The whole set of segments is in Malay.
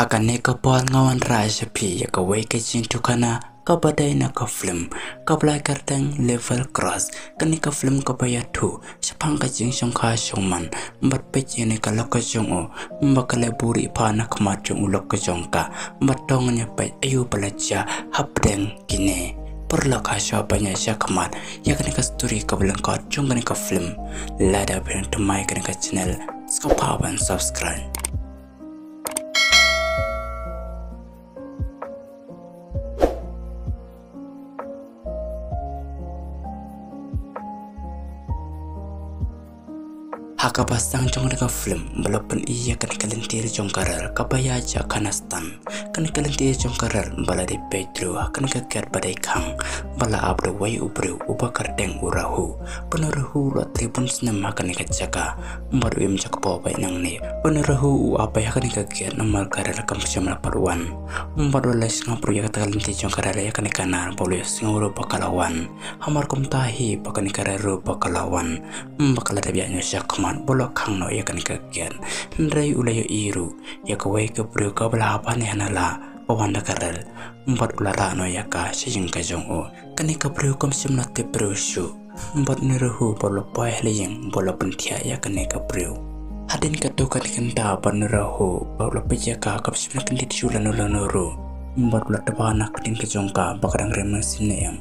Hakan ne ka pol ngawan raja pi ya ka wei ka jin tukana ka badai na ka film ka blai kartang level cross kani ka film ka baya tu sapang ka jing shong kha shong man bat pe ne ka lok ka jong o mbakale buri pa na khma jong lok ka jong ka batong nya pe ayu balaja hapdeng kine perlu kasih banyak syakmat ya kena ka story ka belengkot jong kena ka film lada ben temai kena ka channel skapawan subscribe. Haka pasang jong ka film balapan iya kena kalentir jong karar kabaya ja kanastan kena kalentir jong karar bala de Pedro kena ka ker badai kang bala abdo wai ubru ubakar deng urahu penurahu la tribun senam kena ka jaga baru im jak po bai nang ne penurahu apa ya kena ka ker namar karar kam syamla paruan baru les ngapru ya ka kalentir jong karar ya kena kana bolu singuru bakalawan hamar kum tahi bakani kararu bakalawan bakala de bianya syakma bolok kang no ya kan kagian ndrai ulayo iru ya kawai ke bro ka bala apa ne hanala wanda karal empat ulara no ya ka sejeng ka jong o kani ka bro kom simna te bro shu empat neruhu bolok pai leyeng bolok pentia ya kani ka bro hadin ka to kan kenta panerahu bolok peja ka kap simna kan dit shulan ulanuru empat ular debana kadin ka jong ka bakadang remesim ne em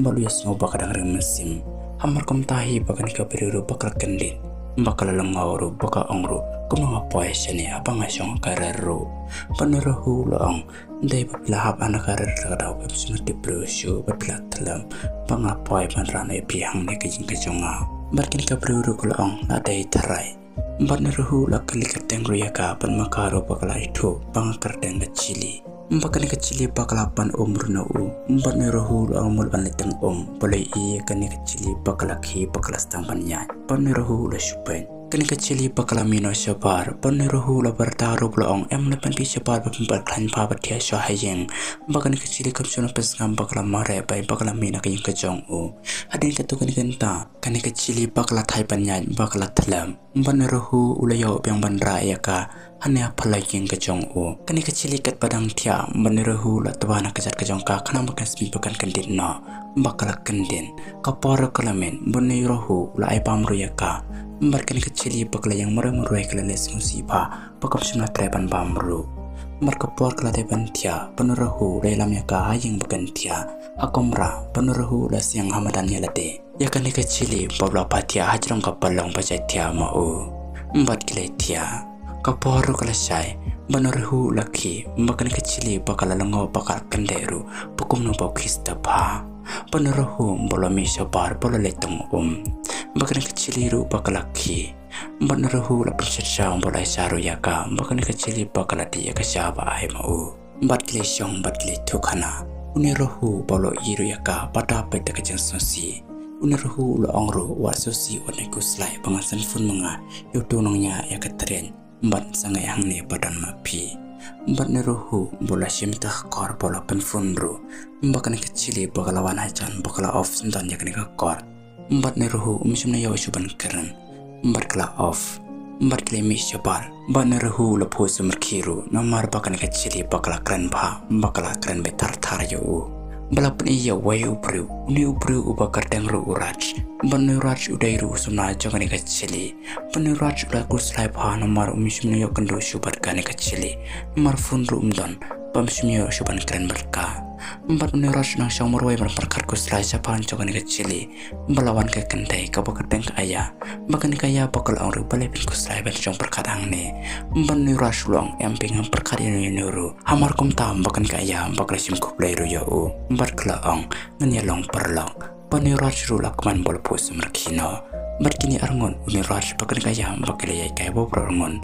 balu ya singo bakadang remesim hamar kom tahi bakani ka bro bakal kendit bakal lengauru baka ongru kuma ngapoy sini apa ngasong kararu panerahu loong dai bablahap anak karar kadau pepsuna di broshu bablah telam pangapoy panrane pihang ne kejing kejonga barkin ka bruru loong la dai tarai panerahu la kalikateng ruyaka pan makaro bakala itu pangakardeng kecili Mbakani kecili bakalapan umurna u mbakni rohu la umul anleteng boleh iya kani kecili bakalaki bakalastang banyak pani rohu la syupen kani kecili bakalamino syabar pani rohu la bertaruh bloong lepan pi syabar bapempat klan pa batia syahayeng mbakani kecili kamsuna pesngam bakalamare bai bakalamina kayeng kejong u hadin katu kani kenta kani kecili bakalatai banyak bakalatlam mbakni rohu ulayo yang bandra ya ka hanya apa lagi yang kejong o kani kecili kat padang tia menerahu la tabana kejat kejong ka kana makan sembilan kendin na bakala kendin kapara kalamen menerahu la ai pamru ya ka kani kecili bakala yang meremuru ai kelales musiba bakap semna treban pamru markapor kala teban tia penerahu la lam ya ka yang bukan tia akomra penerahu la siang hamadan ya lade ya kani kecili babla patia hajrong kapalong pajai tia mau empat kile tia kaporo kalasay banarahu laki makan kecili bakal lengo bakal kenderu pukum no bakista pa banarahu bolami sabar bolaletong makan kecili ru bakal laki banarahu la persyaw bolai saru yaka makan kecili bakal dia kasaba ai mau bat klesyong bat le tukana unirohu bolo iru yaka pada peta kejeng sosi unirohu lo ongru wasosi wanekuslai pengasan fun menga yutunongnya ya ketren mbat sangai hang ne badan mapi mbat ne rohu bola simtah kor bola penfunru mbakan kecili bakala wanajan bakala off sendan yakni kor mbat ne rohu umsumna yaw suban keren mbat kala off mbat klemi syabal mbat ne rohu la pose merkiru namar bakan kecili bakala keren ba bakala keren betar tar yo balapan iya wai ubru ni ubru ubakar dengru uraj banuraj udairu sumna jangani kecili banuraj udah kuslai pa nomor umismnya yo kendo syubat kani kecili marfun rumdan pamsmyo syuban keren berka empat banuraj nang syang morwai berperkar kuslai sapan jangani kecili balawan ke kendai kabakar deng ayah bakani kaya bakal orang balai pin kuslai berjong perkadang ne banuraj luang yang pengen perkar ini nuru hamar kum tam bakani kaya bakal sim kuplai ru yo empat kelaang nganyalong perlang paniraj rulak man bol pus merkino berkini arngon uniraj bakal kaya bakal yai kaya bobro arngon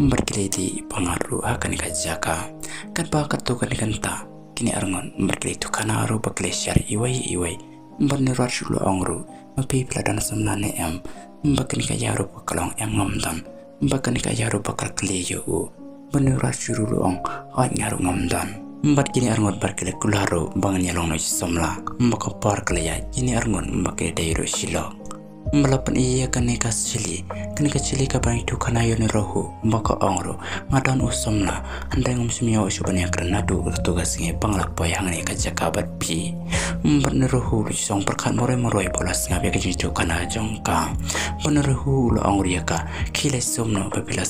berkili di pengaruh akan kajaka kan bakat tu kan kenta kini arngon berkili tu kana aru bakal syar iwai paniraj rulak angru mapi peladan semnane em bakal kaya aru bakalong em ngamdan bakal kaya aru bakal keliyo paniraj rulak ang ngaru ngamdan Mbat kini arngon barkele kularo bangan yalong no somla mbaka par kalaya kini arngon mbake dairo silo Malapan iya kanika cili ka bang itu kana yo ni rohu mbaka ongro ngadon usomna andai ngom sumio subanya karena du tugas nge panglak poyang ni ka jakabat pi mbat ni rohu song perkat moroi bolas ngabe ka jitu kana jongka peneruhu lo ongro ya ka kile somno babila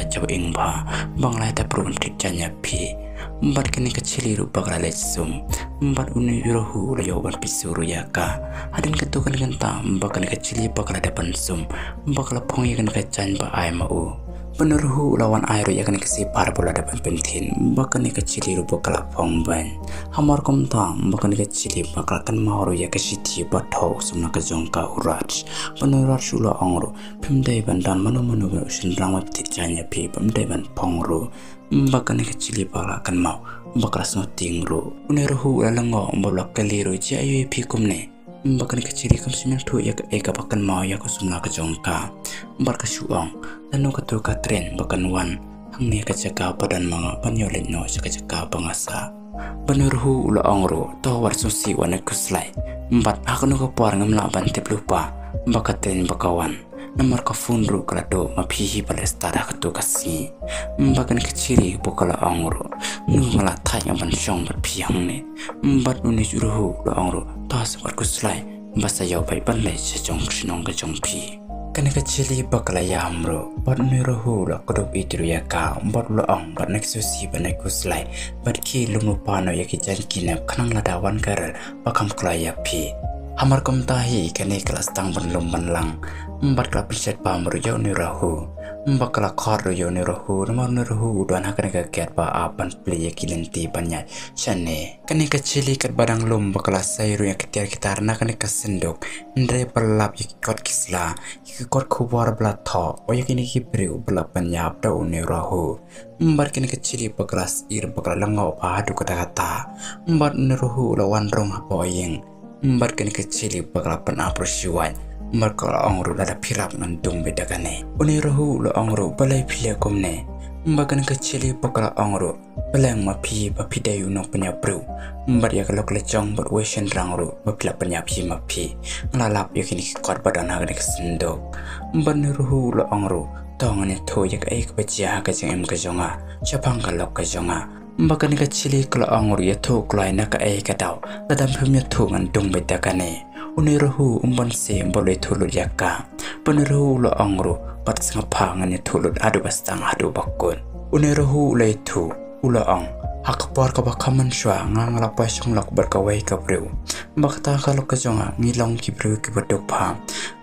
jawa ingba bangla ta pruntit janya pi mbat kini kecili rupa kala sum mbat uni rohu lo yoban pisuru ya ka adin ketukan genta mbat kini kecili bakal depan sum bakal pong ya kan kecan ba ai mau peneruhu lawan air ya kan kesipar bola depan pentin mbat kini kecili rupa kala pong ban hamar kom tam mbat kini kecili bakal kan mau ya kesiti batau sumna kejongka urat peneruh sula ongro pimdai bandan manu sendrang mati janya pi pimdai ban pongro mbak ni kecili bala kan mau mbak rasno tingro uneruhu lalango mbak kaliru ji ayu pikumne mbak ni kecili kam simen tu ya eka bakan mau ya kusumna kejongka mbak kasuang lanu katu katren bakan wan hangni kajaka padan mga panyolen no sa kajaka pangasa beneruhu ula ongro to war susi wana kuslai mbak aku no kapar ngamla ban lupa mbak katren bakawan nomor kafundru kalado mapihi balestara katu kasi mbakan keciri bokala ongro ngala thai ban shong bat phihang ne mbat uni juruhu lo ongro tas war kuslai mbasa yaw bai ban lai se jong sinong ka jong phi kan kecili bakala yamro bat uni rohu lo kodop itru ya ka mbat lo ong bat nek susi ban kuslai bat ki lumu pano ya ki jan kinap kanang ladawan karal bakam klaya phi hamar kom tahi kene kelas tang ban lum ban lang mbat kala piset pamru yo ni rahu mbak kala khar yo ni rahu nomor ni rahu dan hakane ka ket pa apan pli kilenti banya chane kane ka chili kat badang lum bakala sairu ya ketir kitar na kane ka sendok ndre pelap ya kot kisla ya kot kubar bla tho o ya kini ki priu bla panyap da ni rahu mbat kane ka chili bakala ir bakala lango pa du kata kata mbat ni rahu lawan rong apoyeng mbat kane ka chili bakala pan aprosiwan markala ongru lada pirap nandung bedagane uni rohu lo ongru balai pilih komne mbakan kecili pakala ongru balai mapi papidayu no penya bru mbar ya kalau kelecong buat wesen rangru bapila penya pi mapi ngalap yakini kikot badan hagane kesendok mbar ni rohu lo ongru tongane to yak ai kebacia kajeng em kajonga capang kalok kajonga mbakan kecili kalau ongru ya to klai na ka ai kadau ladam phumya to ngandung bedagane uniruhu umban se boleh tulut yaka peneruhu lo ongru pat sangapang ni tulut adu bastang adu bakun uniruhu le tu ula ong hakapar ka bakaman shwa ngangala pasong lak berkawai ka breu bakta kalau kajonga ngilong ki breu ki bedok pa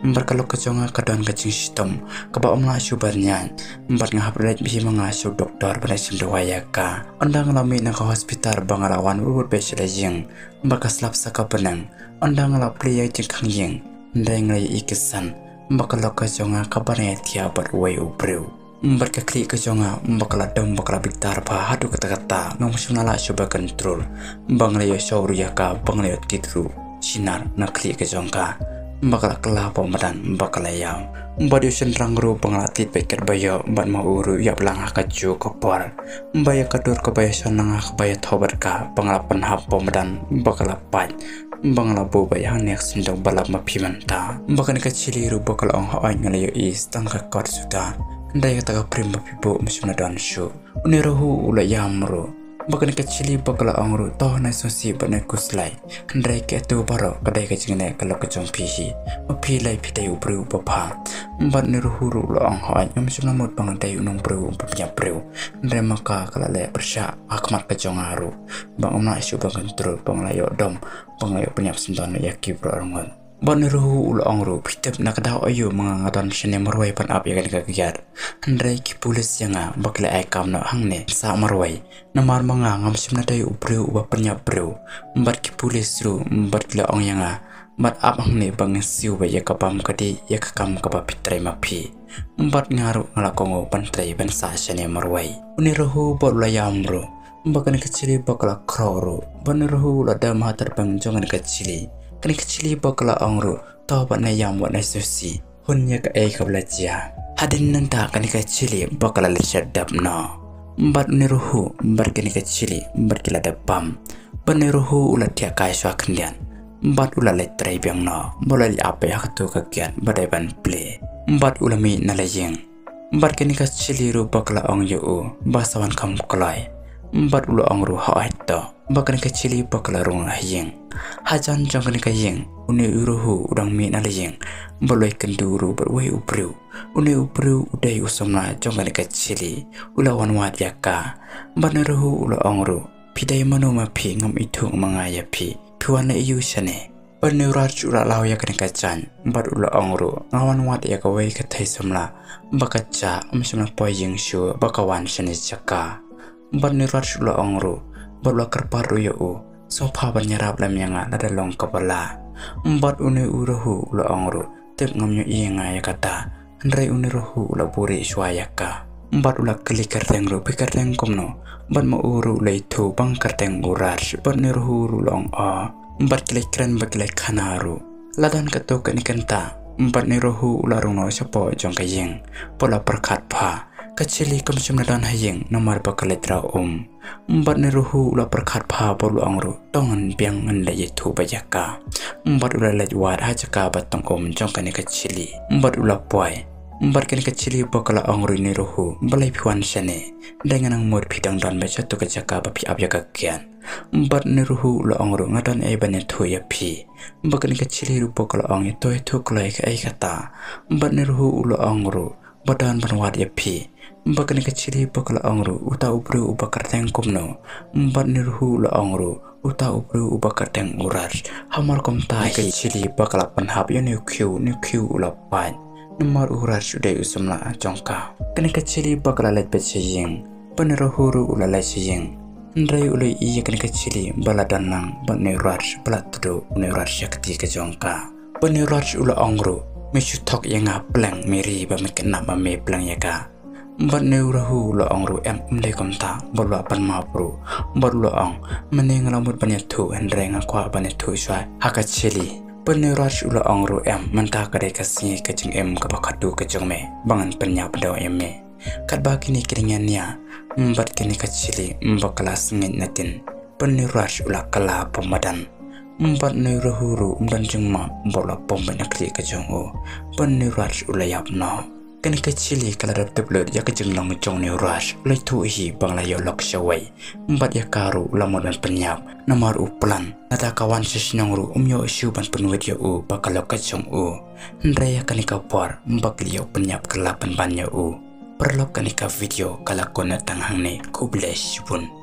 mbar kalau kajonga kadon kacing sistem ka ba omla subarnya mbar ngahapret bi mangaso doktor berasim doaya ka andang lami na ka hospital bangarawan urut beselajing mbar kaslap saka penang andang la pria jengkang yeng ndeng lai ikesan mbakala ka jonga kabare tia bat wai ubreu mbat ka kli ka jonga mbakala dom bakala bitar pa hadu kata-kata ngamusuna la coba kontrol bangla yo shawru ya ka bangla yo titru sinar na kli ka jonga mbakala kala pamadan mbakala yaw mbad yo sendrang ru bangla tit peker bayo mbad ma uru ya blang ka ju kopor mbaya kadur ka bayo sonang ka bayo thobar ka bangla panhap pamadan mbakala pan bangla bo bayang nek sindong balap mapimanta bakan kecili ru bakal ong hawa ngalayo is tangka kot suda ndai kata prim mapibo mesuna dan shu uniruhu ula yamru bakan kecili bakal ong ru toh na sosi bane kuslai ndai ke tu baro kadai kecingene kalau kecong pihi mapilai pidai ubru bapa mbat niruhu ru ula ong hawa mesuna mut bang dai unong bru punya bru ndai maka kala le persya akmat kecong aru bang omna isu bang kontrol bang layo dom pengayo penyap sendan yaki berangan Baniruhu ula ongru pitep nakadaw ayo mga ngaton siya marway pan ap yakan kagiyar handray ki pulis yanga bakla ay kam na hangne sa marway namar mga ngamsim na tayo ubriw uba penyap briw mbat ki pulis ru mbat la ong yanga mbat ap hangne bang siw ba yakapam kadi yakakam kapa pitray mapi mbat ngaru ngalakongo pantray ban sa siya marway uniruhu bot la yamru mbakan kecili bakla kroro baniruhu la dam hatar bang jongan kecili kan kecili bakla ongru tau ba na yam wa na susi hunya ka ay kablaja hadin nanta kan kecili bakla lechat dab no mbat niruhu mbat kan kecili mbat kila dabam baniruhu la tia kai swa kendian Bat ula letrai biang no boleh apa ya ketu kagian badai ban play. Bat ula mi nalayeng. Bat kini ka ciliru bakla ong yo basawan kam kolai. Bat ula ong ru haito. Bakani ka cili bakla rung hayeng. Hajan jong kani ka yeng. Une uruhu udang mi nalayeng. Boleh kenduru berwai upriu. Une upriu udai usomna jong kani ka cili. Ula wanwat yaka. Bat neruhu ula ong ru. Pidai manu mapi ngam itu mangaya pi. Piwana iyu sane. Bat neuraj ula lau ya kani ka jan. Bat ula ong ru. Ngawan wat ya kawai ka thai somla. Bakaca somna poy yeng shu bakawan sane jaka. Bat neuraj ula ong ru. Bat ula kerpar uya u. Sopa banyarap lam yanga lada long kabala. Bat une uruhu ula ong ru. Tep ngamnyo ienga ya kata. Andrai une ruhu ula buri swayaka. Bat ula keli kerteng ru pi kerteng komno. Bat ma uru ula itu bang kerteng uraj. Bat neruhu ru long a. Bat keli keren bakilai kanaru. Ladan kato kanikan ta. Bat neruhu ula runo sapo jong kayeng. Pola perkat pa. Kecili kumsum nadan hayeng nomor bakaletra Bat neruhu ula perkat pa bolu angru tongan biang nganda yitu bajaka. Bat ula lejwat hajaka batong jong kani kecili. Bat ula poy. Bat kani kecili bakala angru neruhu balai piwan sene. Dengan ang mod pidang dan baca tu kejaka bapi abya kakian. Bat neruhu ula angru ngadan banya tu ya pi. Bat kani kecili bakala ang itu kelai ke kata. Bat neruhu ula angru badan banwat ya pi. Bat kani kecili bakala angru uta ubru ubakar teng kumno. Bat neruhu ula angru uta ubru ubakar teng urar. Hamar kom tai kecili bakala panhap ya ni kiu ula pan. Nomor urar sudah usumla jongka. Kani kecili bakala let becayeng. Peneruhuru ula let sayeng. Ndrai ula iya kani kecili bala danang bat neurar bala tudu neurar syakti ke jongka. Penerurar ula angru mesu tok yang ngaplang meri ba mekena ba me plang yaka. Bat neurahu ula angru mle komta bolwa pan mapru. Bat ula ang meneng lamut banyatu ndrai ngakwa banyatu swa hakacili. Peneraj ula angru mentah kadai kasih kecing kabakadu kecing me bangan penyap daw me kat bagi ni kiringannya bat kini kecili kelas ngin natin peneraj ula kala pemadan bat neuruhuru dan jengma bola pom banyak kli kecing peneraj ula yapno kini kecili kala dap teblet ya kecing lang jong neuraj ula tuhi bangla yo lok syawai bat ya karu ula modan penyap nomor uplan nata kawan sesinong ru umyo syuban penuwit ya bakalok kacong Ndraya kanika por bakliyo penyap kelapan banyo perlok kanika video kalakona tanghang ne kubles pun.